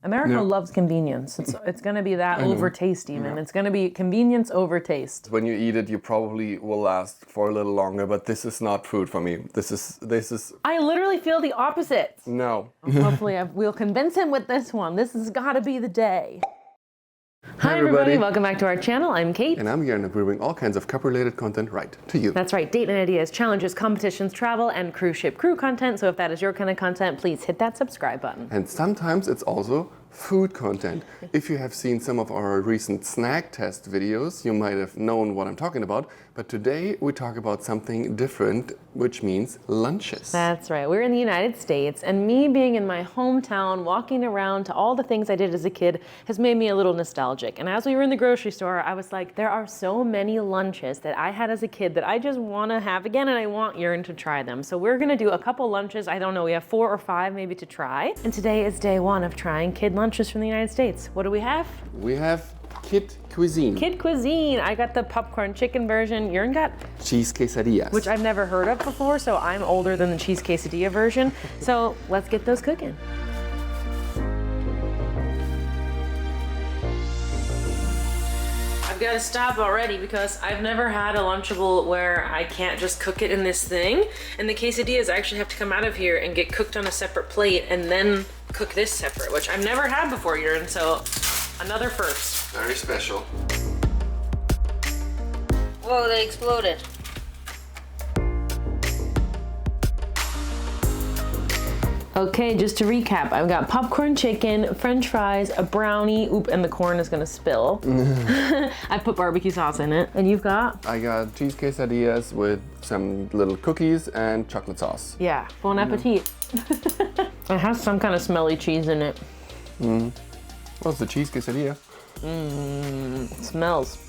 America loves convenience. It's going to be that over taste even. Yeah. It's going to be convenience over taste. When you eat it, you probably will last for a little longer, but this is not food for me. This is. I literally feel the opposite. No. Hopefully we'll convince him with this one. This has got to be the day. Hi everybody, welcome back to our channel. I'm Kate. And I'm Jörn, and we bring all kinds of cup-related content right to you. That's right, date and ideas, challenges, competitions, travel, and cruise ship crew content. So if that is your kind of content, please hit that subscribe button. And sometimes it's also food content. If you have seen some of our recent snack test videos, you might have known what I'm talking about. But today we talk about something different, which means lunches. That's right. We're in the United States, and me being in my hometown, walking around to all the things I did as a kid has made me a little nostalgic. And as we were in the grocery store, I was like, there are so many lunches that I had as a kid that I just want to have again, and I want Jörn to try them. So we're going to do a couple lunches. I don't know, we have 4 or 5 maybe to try. And today is day 1 of trying kid lunches from the United States. What do we have? We have Kid Cuisine. Kid Cuisine. I got the popcorn chicken version. Jörn got cheese quesadillas, which I've never heard of before, so I'm older than the cheese quesadilla version. So let's get those cooking. I've got to stop already because I've never had a Lunchable where I can't just cook it in this thing. And the quesadillas actually have to come out of here and get cooked on a separate plate and then cook this separate, which I've never had before, Jörn, so another first. Very special. Whoa, they exploded. Okay, just to recap, I've got popcorn chicken, french fries, a brownie, and the corn is gonna spill. I put barbecue sauce in it. And you've got? I got cheese quesadillas with some little cookies and chocolate sauce. Yeah, bon appetit. It has some kind of smelly cheese in it. Well, it's the cheese quesadilla. It smells.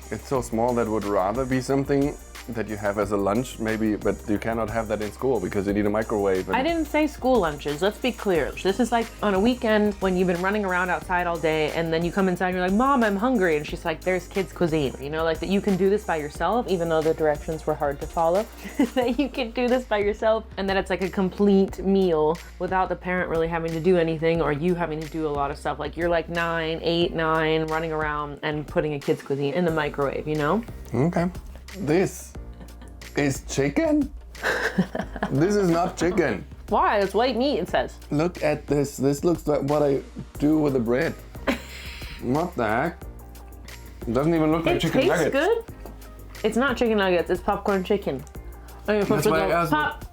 It's so small that would rather be something that you have as a lunch, maybe, but you cannot have that in school because you need a microwave. I didn't say school lunches, let's be clear. This is like on a weekend when you've been running around outside all day and then you come inside and you're like, Mom, I'm hungry. And she's like, there's Kids Cuisine. You know, like that you can do this by yourself, even though the directions were hard to follow. That you can do this by yourself and that it's like a complete meal without the parent really having to do anything or you having to do a lot of stuff. Like you're like 8, 9, running around and putting a Kids Cuisine in the microwave, you know? Okay. This is chicken? This is not chicken. Why? It's white meat, it says. Look at this. This looks like what I do with the bread. What the heck? It doesn't even look like chicken nuggets. It tastes good. It's not chicken nuggets, it's popcorn chicken. That's why I asked. Pop.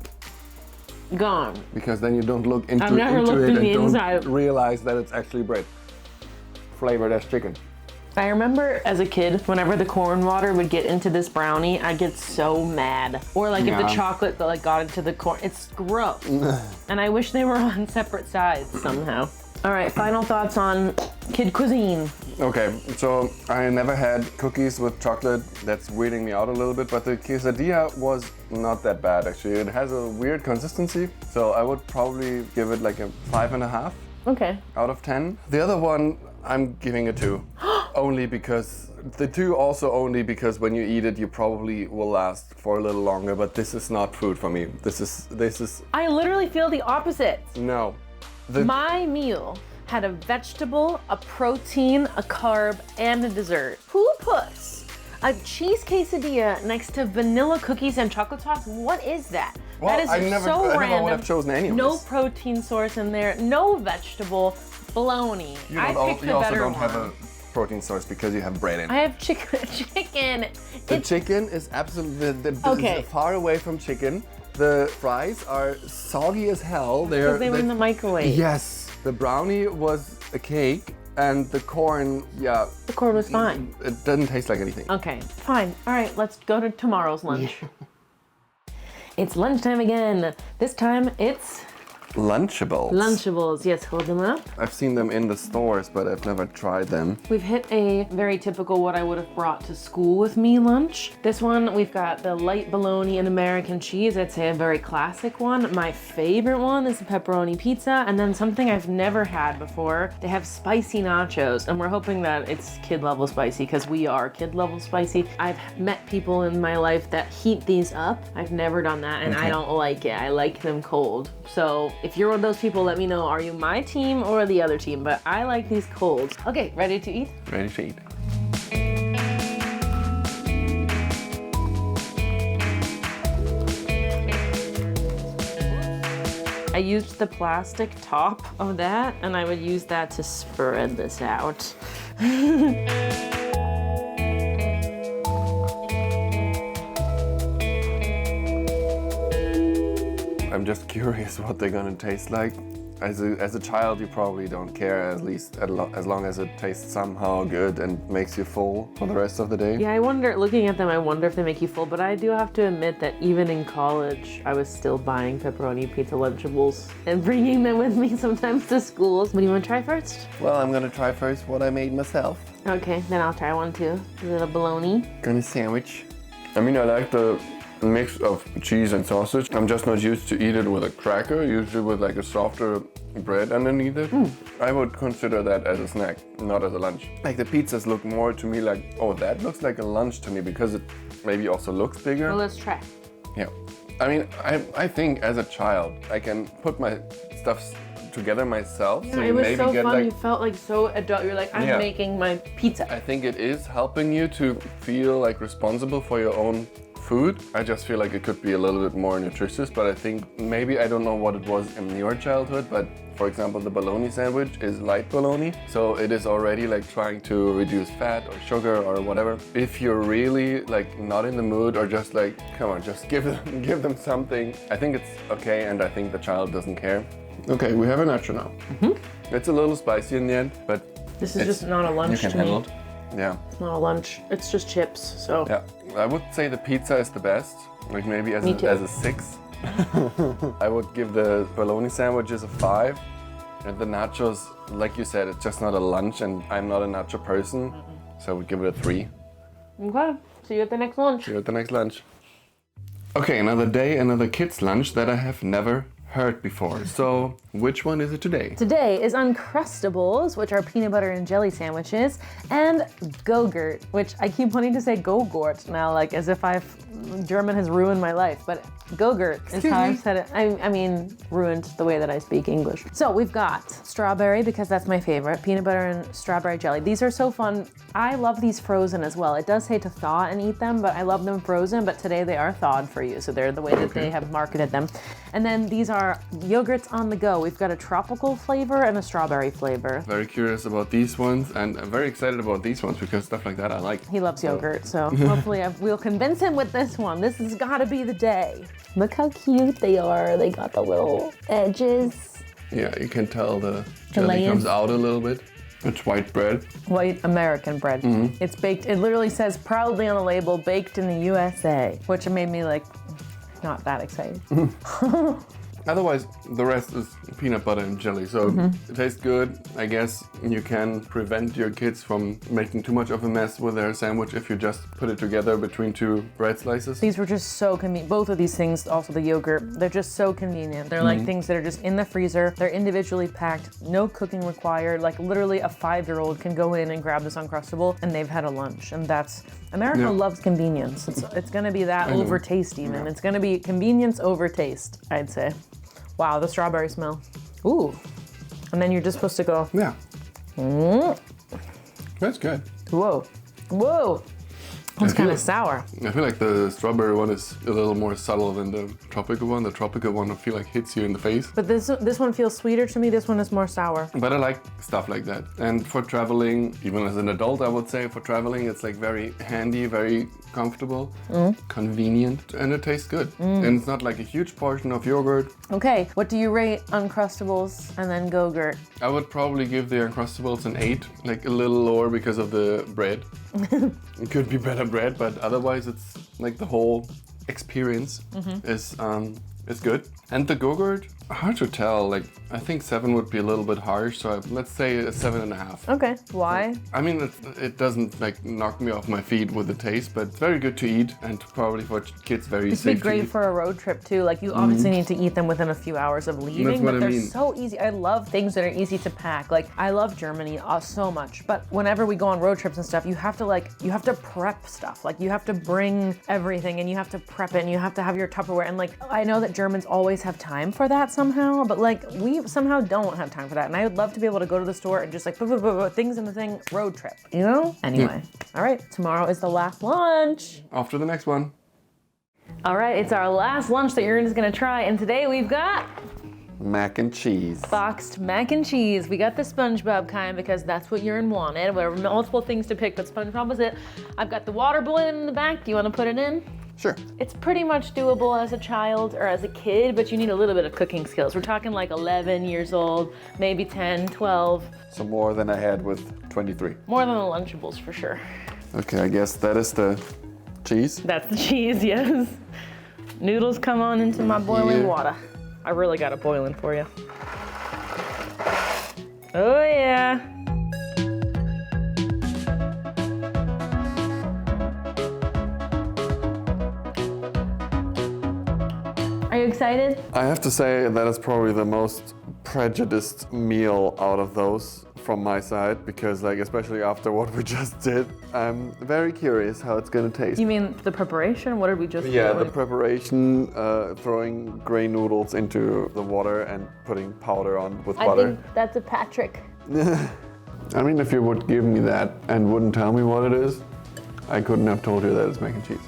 Gone. Because then you don't look into I've never it looked in the and inside. don't realize that it's actually bread. Flavored as chicken. I remember as a kid, whenever the corn water would get into this brownie, I'd get so mad. Or like if the chocolate like got into the corn, it's gross. And I wish they were on separate sides somehow. All right, final thoughts on Kid Cuisine. Okay, so I never had cookies with chocolate. That's weirding me out a little bit, but the quesadilla was not that bad actually. It has a weird consistency, so I would probably give it like a 5.5. Okay. Out of 10. The other one, I'm giving a 2. Only because when you eat it, you probably will last for a little longer, but this is not food for me. This is. I literally feel the opposite. No. My meal had a vegetable, a protein, a carb, and a dessert. Who puts a cheese quesadilla next to vanilla cookies and chocolate sauce? What is that? Well, that is I never would have chosen any of No this. protein source in there, no vegetable, bologna. You also don't have a protein source because you have bread in it. I have chicken. The chicken is absolutely is far away from chicken. The fries are soggy as hell. Because they were in the microwave. Yes. The brownie was a cake and the corn, yeah. The corn was fine. It doesn't taste like anything. Okay, fine. All right, let's go to tomorrow's lunch. It's lunchtime again. This time it's Lunchables. Lunchables, yes, hold them up. I've seen them in the stores, but I've never tried them. We've hit a very typical what I would have brought to school with me lunch. This one, we've got the light bologna and American cheese. I'd say a very classic one. My favorite one is the pepperoni pizza, and then something I've never had before. They have spicy nachos, and we're hoping that it's kid level spicy because we are kid level spicy. I've met people in my life that heat these up. I've never done that, and I don't like it. I like them cold. So If you're one of those people, let me know, are you my team or the other team? But I like these cold. Okay, ready to eat? Ready to eat. I used the plastic top of that, and I would use that to spread this out. I'm just curious what they're gonna taste like. As a child, you probably don't care, at least as long as it tastes somehow good and makes you full for the rest of the day. Yeah, I wonder, looking at them, I wonder if they make you full, but I do have to admit that even in college, I was still buying pepperoni pizza Lunchables and bringing them with me sometimes to schools. What do you want to try first? Well, I'm gonna try first what I made myself. Okay, then I'll try one too. A little bologna. Gonna sandwich. I mean, I like the mix of cheese and sausage. I'm just not used to eat it with a cracker, usually with like a softer bread underneath it. I would consider that as a snack, not as a lunch. Like the pizzas look more to me like, oh, that looks like a lunch to me because it maybe also looks bigger. Well, let's try. Yeah. I mean, I think as a child, I can put my stuff together myself. Yeah, so it you was maybe so get fun. like, You felt like so adult. You're like, I'm Yeah. making my pizza. I think it is helping you to feel like responsible for your own food. I just feel like it could be a little bit more nutritious, but I think maybe, I don't know what it was in your childhood, but for example, the bologna sandwich is light bologna, so it is already like trying to reduce fat or sugar or whatever. If you're really like not in the mood or just like, come on, just give them something, I think it's okay, and I think the child doesn't care. Okay, we have a nacho now. It's a little spicy in the end, but This is just not a lunch to me. Yeah. It's not a lunch. It's just chips. So Yeah, I would say the pizza is the best, like maybe as a 6. I would give the bologna sandwiches a 5, and the nachos, like you said, it's just not a lunch, and I'm not a nacho person, so I would give it a 3. okay. See you at the next lunch. See you at the next lunch. Okay, another day, another kids' lunch that I have never heard before. So, which one is it today? Today is Uncrustables, which are peanut butter and jelly sandwiches, and Go-Gurt, which I keep wanting to say Go-Gurt now, like as if German has ruined my life, but Go-Gurt is how I've said it. I mean, ruined the way that I speak English. So we've got strawberry, because that's my favorite, peanut butter and strawberry jelly. These are so fun. I love these frozen as well. It does say to thaw and eat them, but I love them frozen, but today they are thawed for you, so they're the way that they have marketed them. And then these are yogurts on the go. We've got a tropical flavor and a strawberry flavor. Very curious about these ones, and I'm very excited about these ones because stuff like that I like. He loves yogurt, so hopefully we'll convince him with this one. This has got to be the day. Look how cute they are. They got the little edges. Yeah, you can tell the jelly comes out a little bit. It's white bread. White American bread. It's baked, it literally says proudly on the label, baked in the USA, which made me like, not that excited. Otherwise, the rest is peanut butter and jelly, so it tastes good. I guess you can prevent your kids from making too much of a mess with their sandwich if you just put it together between 2 bread slices. These were just so convenient. Both of these things, also the yogurt, they're just so convenient. They're like things that are just in the freezer. They're individually packed, no cooking required. Like literally a 5-year-old can go in and grab this Uncrustable and they've had a lunch. And that's, America loves convenience. It's gonna be that over taste even. Yeah. It's gonna be convenience over taste, I'd say. Wow, the strawberry smell. Ooh. And then you're just supposed to go, Yeah. That's good. whoa, whoa. It's kind of sour. I feel like the strawberry one is a little more subtle than the tropical one. The tropical one, I feel like hits you in the face. But this one feels sweeter to me. This one is more sour. But I like stuff like that. And for traveling, even as an adult, I would say for traveling, it's like very handy, very comfortable, convenient, and it tastes good. And it's not like a huge portion of yogurt. Okay, what do you rate Uncrustables and then Go-Gurt? I would probably give the Uncrustables an 8, like a little lower because of the bread. It could be better bread, but otherwise it's like the whole experience is good. And the Go-Gurt, hard to tell. Like I think 7 would be a little bit harsh, so let's say a 7.5. Okay, why? I mean, it doesn't like knock me off my feet with the taste, but it's very good to eat and probably for kids very It'd safe be great to eat. for a road trip too. Like you obviously need to eat them within a few hours of leaving, That's what but I they're mean. so easy. I love things that are easy to pack. Like I love Germany so much, but whenever we go on road trips and stuff, you have to prep stuff. Like you have to bring everything and you have to prep it and you have to have your Tupperware. And like I know that Germans always have time for that, somehow, but like we somehow don't have time for that. And I would love to be able to go to the store and just like put things in the thing, road trip, you know? Anyway, all right, tomorrow is the last lunch. Off to the next one. All right, it's our last lunch that Jörn is gonna try. And today we've got mac and cheese. Boxed mac and cheese. We got the SpongeBob kind because that's what Jörn wanted. There were multiple things to pick, but SpongeBob was it. I've got the water boiling in the back. Do you want to put it in? Sure. It's pretty much doable as a child or as a kid, but you need a little bit of cooking skills. We're talking like 11 years old, maybe 10, 12. So more than I had with 23. More than the Lunchables for sure. Okay, I guess that is the cheese. That's the cheese, yes. Noodles come on into my boiling water. I really got it boiling for you. Oh yeah. Are you excited? I have to say that is probably the most prejudiced meal out of those from my side, because like especially after what we just did, I'm very curious how it's gonna taste. You mean the preparation? What did we just do? Yeah, the preparation, throwing gray noodles into the water and putting powder on with butter. I think that's a Patrick. I mean, if you would give me that and wouldn't tell me what it is, I couldn't have told you that it's mac and cheese.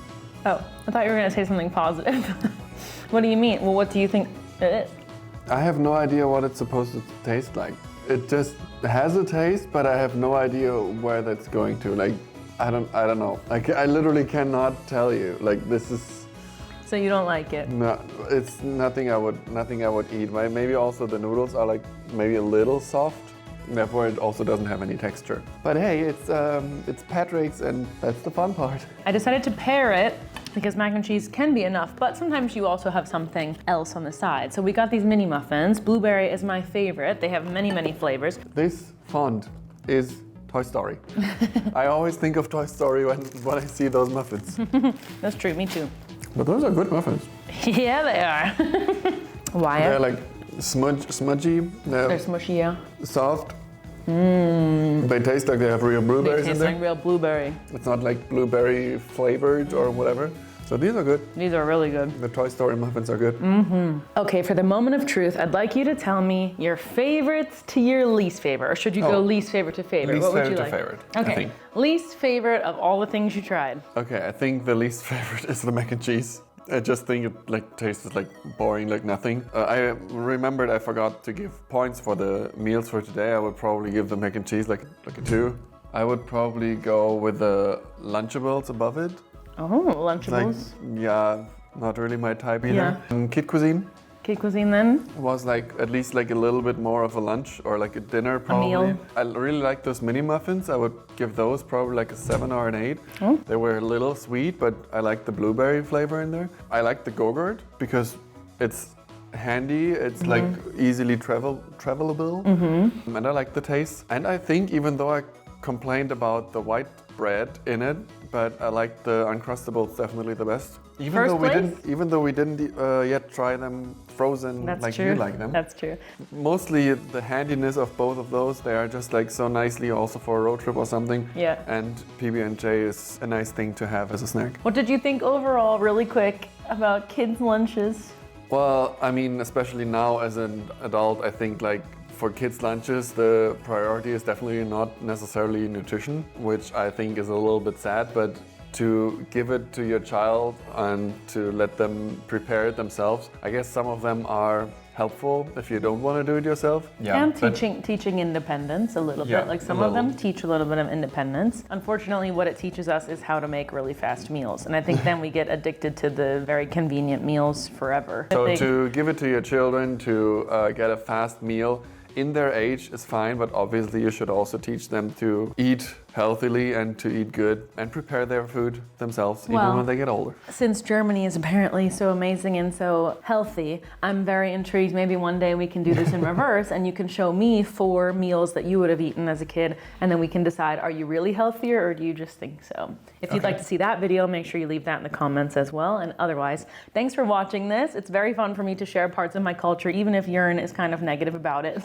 Oh, I thought you were gonna say something positive. What do you mean? Well, what do you think it is? I have no idea what it's supposed to taste like. It just has a taste, but I have no idea where that's going to. Like, I don't know. Like, I literally cannot tell you. Like, this is. So you don't like it? No, it's nothing I would eat. Maybe also the noodles are like maybe a little soft. Therefore, it also doesn't have any texture. But hey, it's Patrick's, and that's the fun part. I decided to pair it because mac and cheese can be enough, but sometimes you also have something else on the side. So we got these mini muffins. Blueberry is my favorite. They have many, many flavors. This font is Toy Story. I always think of Toy Story when I see those muffins. That's true, me too. But those are good muffins. Yeah, they are. Why? They're like smudgy. They're smushy, yeah. Soft. They taste like they have real blueberries They in taste there. like real blueberry. It's not like blueberry flavored or whatever. So these are good. These are really good. The Toy Story muffins are good. Okay, for the moment of truth, I'd like you to tell me your favorites to your least favorite, or should you go least favorite to favorite? Least what would favorite you to like? favorite, Okay, I think. least favorite of all the things you tried. Okay, I think the least favorite is the mac and cheese. I just think it like tastes like boring, like nothing. I remembered I forgot to give points for the meals for today. I would probably give the mac and cheese like a 2. I would probably go with the Lunchables above it. Oh, Like, Lunchables. yeah, not really my type either. Yeah. And Cuisine Kid Cuisine then? was like at least like a little bit more of a lunch or like a dinner probably. meal. I really like those mini muffins. I would give those probably like a 7 or an 8. They were a little sweet, but I like the blueberry flavor in there. I like the Go-Gurt because it's handy. It's like easily travelable, and I like the taste. And I think even though I complained about the white bread in it, but I like the Uncrustables definitely the best. Even though we didn't yet try them frozen. That's like true. you like them. That's true. Mostly the handiness of both of those, they are just like so nicely also for a road trip or something. Yeah. And PB&J is a nice thing to have as a snack. What did you think overall, really quick, about kids' lunches? Well, I mean, especially now as an adult, I think like for kids' lunches, the priority is definitely not necessarily nutrition, which I think is a little bit sad, but to give it to your child and to let them prepare it themselves. I guess some of them are helpful if you don't want to do it yourself. Yeah, and teaching independence a little bit. Like some of them teach a little bit of independence. Unfortunately, what it teaches us is how to make really fast meals. And I think then we get addicted to the very convenient meals forever. So to give it to your children to get a fast meal in their age is fine, but obviously you should also teach them to eat healthily and to eat good and prepare their food themselves even when they get older. Since Germany is apparently so amazing and so healthy, I'm very intrigued. Maybe one day we can do this in reverse and you can show me 4 meals that you would have eaten as a kid, and then we can decide, are you really healthier or do you just think so? If you'd like to see that video, make sure you leave that in the comments as well. And otherwise, thanks for watching this. It's very fun for me to share parts of my culture, even if Jörn is kind of negative about it.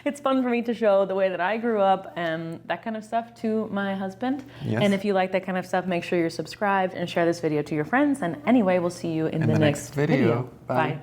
It's fun for me to show the way that I grew up and that kind of stuff to my husband. Yes. And if you like that kind of stuff, make sure you're subscribed and share this video to your friends. And anyway, we'll see you in the next video. Bye.